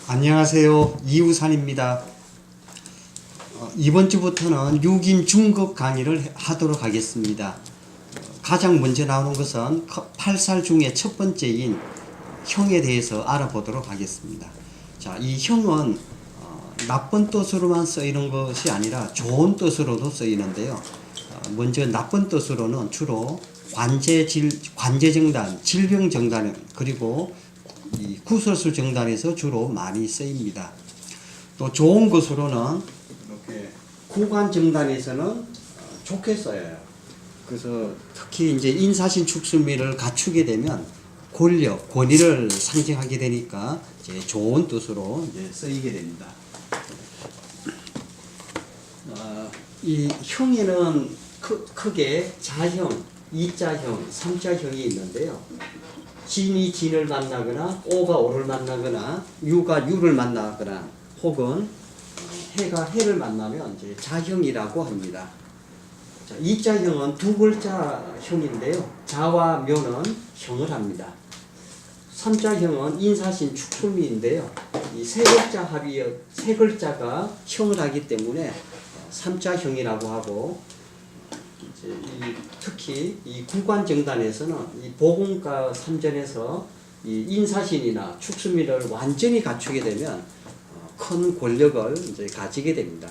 안녕하세요. 이우산입니다. 이번 주부터는 6인 중급 강의를 하도록 하겠습니다. 가장 먼저 나오는 것은 8살 중에 첫 번째인 형에 대해서 알아보도록 하겠습니다. 자, 이 형은 나쁜 뜻으로만 쓰이는 것이 아니라 좋은 뜻으로도 쓰이는데요. 먼저 나쁜 뜻으로는 주로 관제정단, 질병정단, 그리고 이 구설수 정단에서 주로 많이 쓰입니다. 또 좋은 것으로는 이렇게 구관 정단에서는 좋게 써요. 그래서 특히 이제 인사신 축수미를 갖추게 되면 권력, 권위를 상징하게 되니까 이제 좋은 뜻으로 이제 쓰이게 됩니다. 이 형에는 크게 자형, 이자형, 삼자형이 있는데요. 진이 진을 만나거나 오가 오를 만나거나 유가 유를 만나거나 혹은 해가 해를 만나면 이제 자형이라고 합니다. 자, 이자형은 두 글자 형인데요. 자와 묘는 형을 합니다. 삼자형은 인사신 축술미인데요. 이 세 글자 합이 세 글자가 형을 하기 때문에 삼자형이라고 하고, 이제 특히 이 구관정단에서는 이 보공과 삼전에서 이 인사신이나 축수미를 완전히 갖추게 되면 큰 권력을 이제 가지게 됩니다.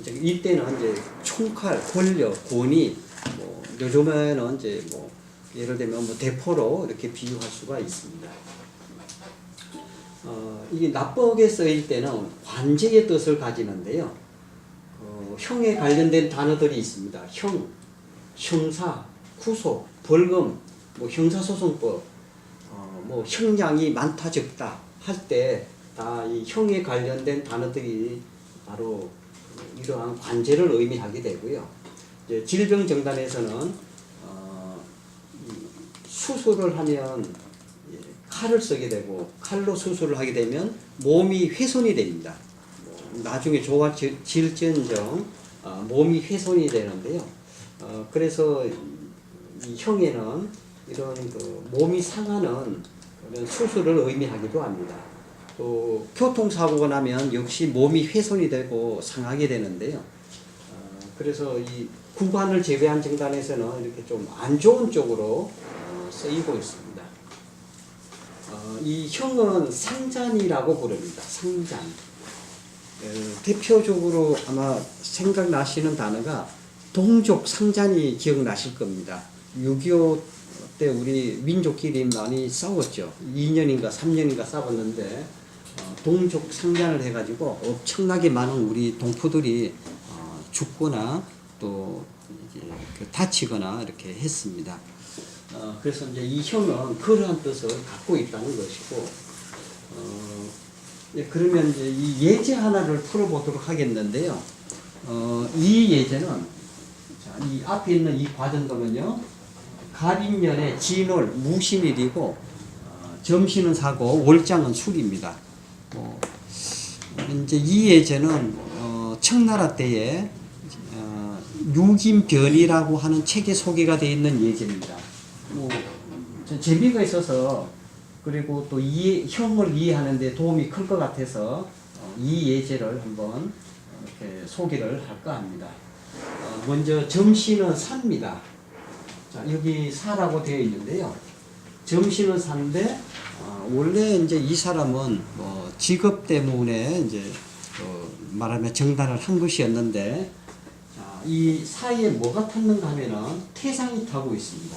이제 이때는 이제 총칼, 권력, 권위, 뭐 요즘에는 이제 뭐 예를 들면 뭐 대포로 이렇게 비유할 수가 있습니다. 이게 납법에 쓰일 때는 관제의 뜻을 가지는데요. 형에 관련된 단어들이 있습니다. 형, 형사, 구속, 벌금, 뭐 형사소송법, 뭐 형량이 많다 적다 할 때 다 이 형에 관련된 단어들이 바로 이러한 관제를 의미하게 되고요. 이제 질병정단에서는 수술을 하면 칼을 쓰게 되고, 칼로 수술을 하게 되면 몸이 훼손이 됩니다. 나중에 좋아질지언정 몸이 훼손이 되는데요. 그래서 이 형에는 이런 그 몸이 상하는 그런 수술을 의미하기도 합니다. 또 교통사고가 나면 역시 몸이 훼손이 되고 상하게 되는데요. 그래서 이 구관을 제외한 정단에서는 이렇게 좀 안 좋은 쪽으로 쓰이고 있습니다. 이 형은 상잔이라고 부릅니다. 상잔. 대표적으로 아마 생각나시는 단어가 동족 상잔이 기억나실 겁니다. 6.25 때 우리 민족끼리 많이 싸웠죠. 2년인가 3년인가 싸웠는데 동족 상잔을 해가지고 엄청나게 많은 우리 동포들이 죽거나 또 이제 다치거나 이렇게 했습니다. 그래서 이제 이 형은 그러한 뜻을 갖고 있다는 것이고, 그러면 이제 이 예제 하나를 풀어보도록 하겠는데요. 이 예제는, 자, 이 앞에 있는 이 과정도는요, 갑인년에 진월 무신일이고, 점신은 사고 월장은 술입니다. 이제 이 예제는 청나라 때에 육인변이라고 하는 책에 소개가 되어 있는 예제입니다. 재미가 있어서, 그리고 또 형을 이해하는 데 도움이 클 것 같아서 이 예제를 한번 이렇게 소개를 할까 합니다. 먼저 점신은 사입니다. 자, 여기 사라고 되어 있는데요. 점신은 사인데 원래 이제 이 사람은 뭐 직업 때문에 이제 말하면 정단을 한 것이었는데, 자, 이 사이에 뭐가 탔는가 하면은 태상이 타고 있습니다.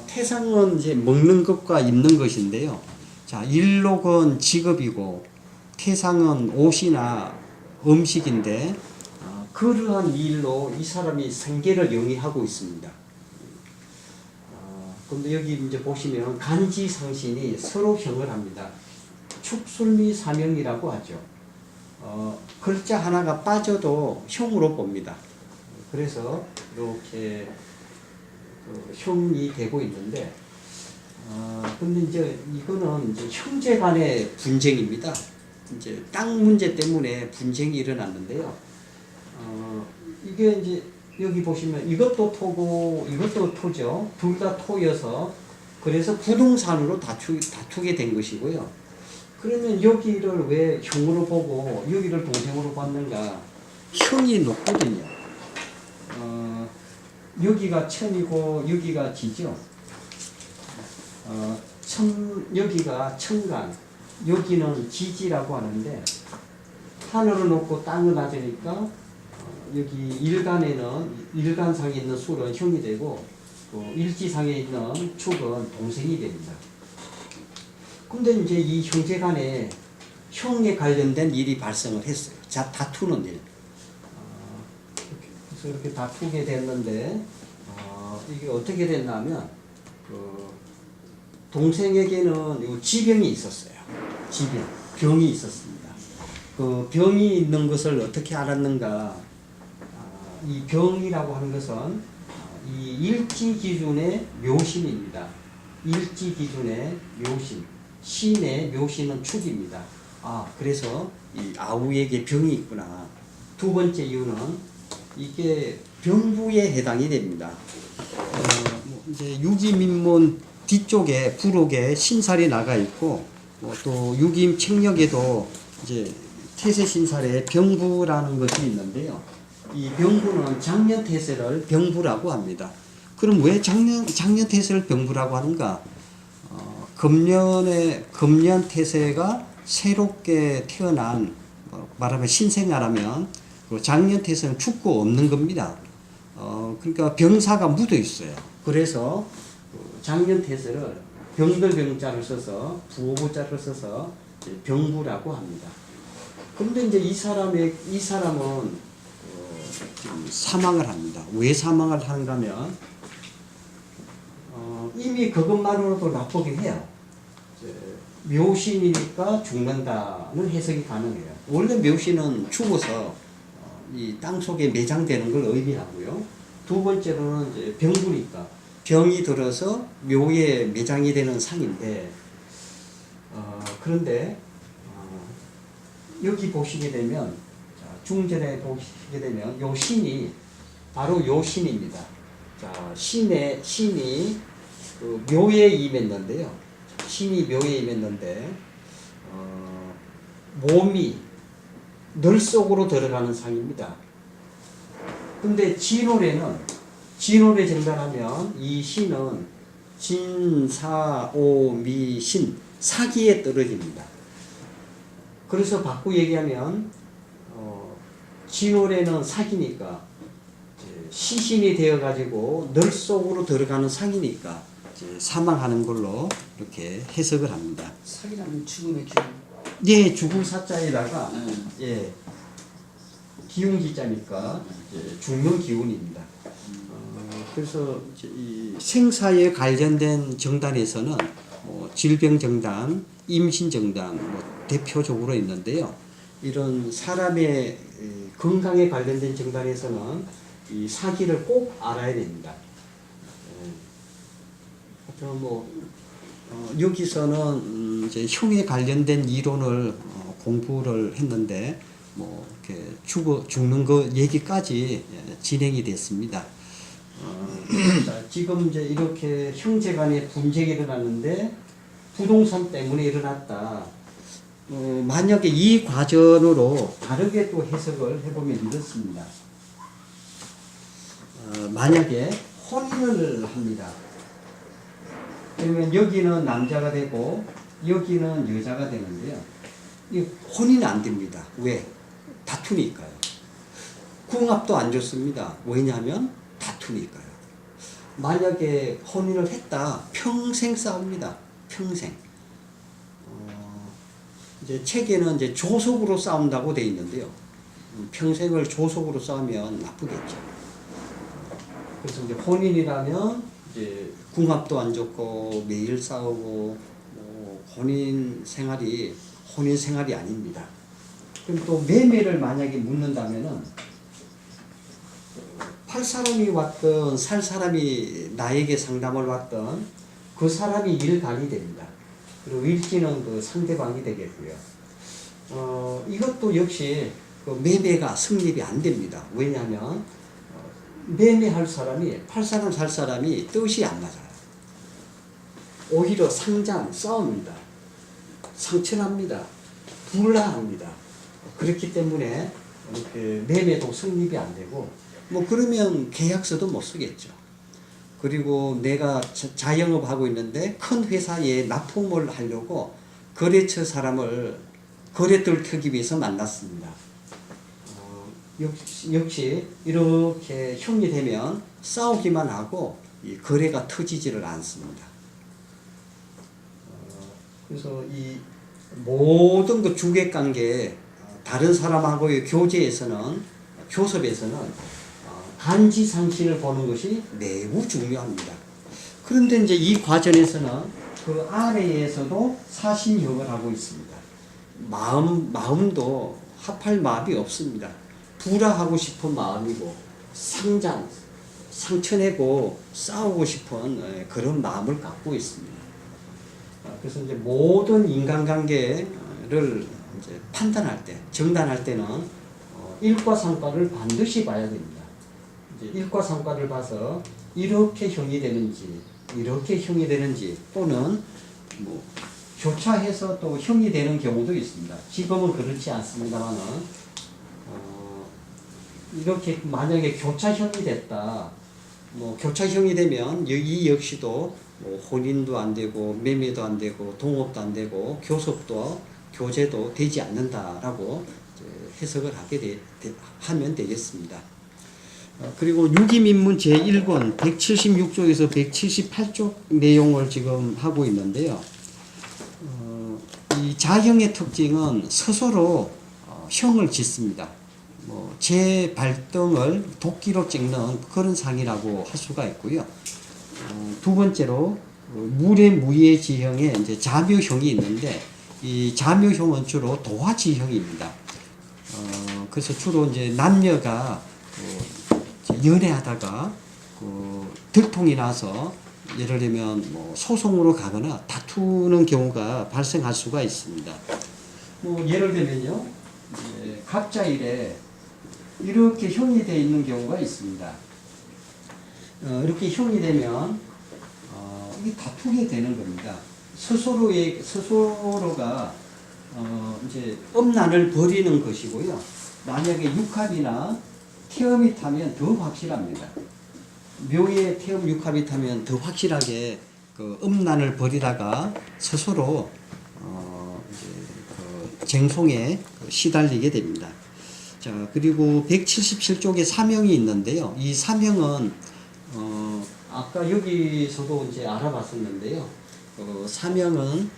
태상은 이제 먹는 것과 입는 것인데요. 자, 일록은 직업이고 태상은 옷이나 음식인데, 그러한 일로 이 사람이 생계를 영위하고 있습니다. 그런데 여기 이제 보시면 간지상신이 서로 형을 합니다. 축술미 사명이라고 하죠. 글자 하나가 빠져도 형으로 봅니다. 그래서 이렇게 형이 되고 있는데, 근데 이제 이거는 이제 형제 간의 분쟁입니다. 이제 땅 문제 때문에 분쟁이 일어났는데요. 이게 이제 여기 보시면 이것도 토고 이것도 토죠. 둘 다 토여서 그래서 부동산으로 다투게 된 것이고요. 그러면 여기를 왜 형으로 보고 여기를 동생으로 봤는가? 형이 높거든요. 여기가 천이고 여기가 지죠. 여기가 천간, 여기는 지지라고 하는데 하늘을 높고 땅을 낮으니까 여기 일간상에 있는 술은 형이 되고 일지상에 있는 축은 동생이 됩니다. 근데 이제 이 형제 간에 형에 관련된 일이 발생을 했어요. 다투는 일. 그래서 이렇게 다투게 됐는데 이게 어떻게 됐냐면 동생에게는 지병이 있었어요. 병이 있었습니다. 그 병이 있는 것을 어떻게 알았는가? 이 병이라고 하는 것은 이 일지 기준의 묘신입니다. 일지 기준의 묘신. 신의 묘신은 축입니다. 그래서 이 아우에게 병이 있구나. 두 번째 이유는 이게 병부에 해당이 됩니다. 이제 유기민문 뒤쪽에 부록에 신살이 나가 있고 또 유김 책력에도 이제 태세신살에 병부라는 것이 있는데요. 이 병부는 장년태세를 병부라고 합니다. 그럼 왜 장년태세를 병부라고 하는가? 금년태세가 새롭게 태어난 말하면 신생아라면 장년태세는 죽고 없는 겁니다. 그러니까 병사가 묻어 있어요. 그래서 장년태세를 병들병자를 써서 부호부자를 써서 병부라고 합니다. 그런데 이제 이 사람은 지금 사망을 합니다. 왜 사망을 하는가 하면 이미 그것만으로도 나쁘긴 해요. 묘신이니까 죽는다는 해석이 가능해요. 원래 묘신은 죽어서 이 땅속에 매장되는 걸 의미하고요. 두 번째로는 이제 병부니까 병이 들어서 묘에 매장이 되는 상인데 그런데 여기 보시게 되면 중전에 보시게 되면 요 신이 바로 요 신입니다. 자, 신이 그 묘에 임했는데요. 신이 묘에 임했는데 몸이 늘 속으로 들어가는 상입니다. 근데 진월에 정달하면 이 신은 진사오미신 사기에 떨어집니다. 그래서 바꾸 얘기하면 진월에는 사기니까 시신이 되어가지고 늘 속으로 들어가는 상이니까 사망하는 걸로 이렇게 해석을 합니다. 사기라는 죽음의 기운. 예, 죽음 사자에다가 예, 기운기자니까 죽는 기운입니다. 그래서 이 생사에 관련된 정단에서는 질병정단, 임신정단 대표적으로 있는데요. 이런 사람의 건강에 관련된 정단에서는 이 사기를 꼭 알아야 됩니다. 여기서는 이제 흉에 관련된 이론을 공부를 했는데 이렇게 죽는 거 얘기까지 진행이 됐습니다. 지금 이제 이렇게 형제간의 분쟁이 일어났는데 부동산 때문에 일어났다. 만약에 이 과정으로 다르게 또 해석을 해보면 이렇습니다. 만약에 혼인을 합니다. 그러면 여기는 남자가 되고 여기는 여자가 되는데요. 이 혼인이 안 됩니다. 왜? 다투니까요. 궁합도 안 좋습니다. 왜냐하면 다투니까요. 만약에 혼인을 했다, 평생 싸웁니다. 평생. 이제 책에는 이제 조속으로 싸운다고 돼 있는데요. 평생을 조속으로 싸우면 나쁘겠죠. 그래서 이제 혼인이라면 이제 궁합도 안 좋고 매일 싸우고 혼인 생활이 아닙니다. 그럼 또 매매를 만약에 묻는다면은 팔 사람이 왔던 살 사람이 나에게 상담을 왔던 그 사람이 일간이 됩니다. 그리고 일지는 그 상대방이 되겠고요. 이것도 역시 그 매매가 성립이 안 됩니다. 왜냐하면 매매할 사람이 팔 사람 살 사람이 뜻이 안 맞아요. 오히려 상장, 싸웁니다. 상처납니다. 불화합니다. 그렇기 때문에 그 매매도 성립이 안 되고 뭐 그러면 계약서도 못 쓰겠죠. 그리고 내가 자영업 하고 있는데 큰 회사에 납품을 하려고 거래처 사람을 거래들 켜기 위해서 만났습니다. 역시 이렇게 형이 되면 싸우기만 하고 이 거래가 터지지를 않습니다. 그래서 이 모든 그 주객관계 다른 사람하고의 교섭에서는 간지상신을 보는 것이 매우 중요합니다. 그런데 이제 이 과정에서는 그 아래에서도 사신형을 하고 있습니다. 마음도 합할 마음이 없습니다. 불화하고 싶은 마음이고 상처내고 싸우고 싶은 그런 마음을 갖고 있습니다. 그래서 이제 모든 인간관계를 이제 판단할 때, 정단할 때는 일과상과를 반드시 봐야 됩니다. 이제 일과상과를 봐서 이렇게 형이 되는지, 이렇게 형이 되는지, 또는 뭐 교차해서 또 형이 되는 경우도 있습니다. 지금은 그렇지 않습니다만은 이렇게 만약에 교차형이 됐다. 뭐 교차형이 되면 이 역시도 뭐 혼인도 안 되고 매매도 안 되고 동업도 안 되고 교섭도 교제도 되지 않는다라고 해석을 하면 되겠습니다. 그리고 유기민문 제1권 176쪽에서 178쪽 내용을 지금 하고 있는데요. 이 자형의 특징은 스스로 형을 짓습니다. 뭐 제 발등을 도끼로 찍는 그런 상이라고 할 수가 있고요. 두 번째로 물의 무의 지형에 이제 자묘형이 있는데 이 자묘형은 주로 도화지형입니다. 그래서 주로 이제 남녀가 연애하다가 들통이 나서 예를 들면 뭐 소송으로 가거나 다투는 경우가 발생할 수가 있습니다. 뭐 예를 들면요, 갑자일에 이렇게 형이 되어 있는 경우가 있습니다. 이렇게 형이 되면 이게 다투게 되는 겁니다. 스스로가 이제 음란을 버리는 것이고요. 만약에 육합이나 태음이 타면 더 확실합니다. 묘의 태음 육합이 타면 더 확실하게 그 음란을 버리다가 스스로 이제 그 쟁송에 시달리게 됩니다. 자, 그리고 177쪽에 사명이 있는데요. 이 사명은 아까 여기서도 이제 알아봤었는데요. 사명은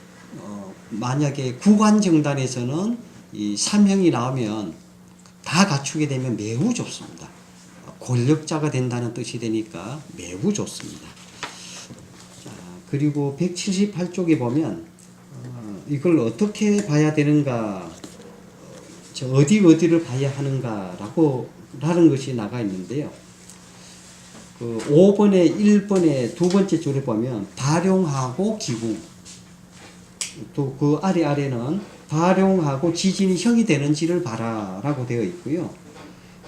만약에 구관정단에서는 이 사명이 나오면 다 갖추게 되면 매우 좋습니다. 권력자가 된다는 뜻이 되니까 매우 좋습니다. 자, 그리고 178쪽에 보면 이걸 어떻게 봐야 되는가, 어디를 봐야 하는가라는 것이 나가 있는데요. 그 5번에 1번에 두 번째 줄에 보면 발용하고 기궁, 또 그 아래는 발용하고 지진이 형이 되는지를 봐라 라고 되어 있고요.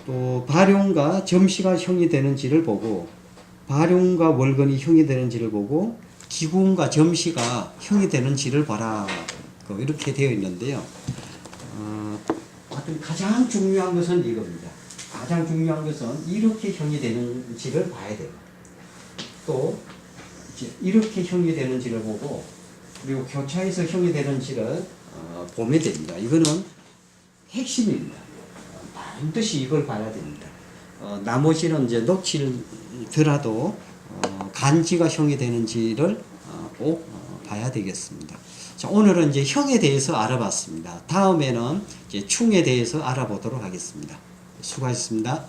또 발용과 점시가 형이 되는지를 보고, 발용과 월근이 형이 되는지를 보고, 기궁과 점시가 형이 되는지를 봐라, 이렇게 되어 있는데요. 가장 중요한 것은 이겁니다. 가장 중요한 것은 이렇게 형이 되는지를 봐야 돼요. 또 이렇게 형이 되는지를 보고, 그리고 교차해서 형이 되는지를 보면 됩니다. 이거는 핵심입니다. 반드시 이걸 봐야 됩니다. 나머지는 이제 놓치더라도 간지가 형이 되는지를 꼭 봐야 되겠습니다. 자, 오늘은 이제 형에 대해서 알아봤습니다. 다음에는 이제 충에 대해서 알아보도록 하겠습니다. 수고하셨습니다.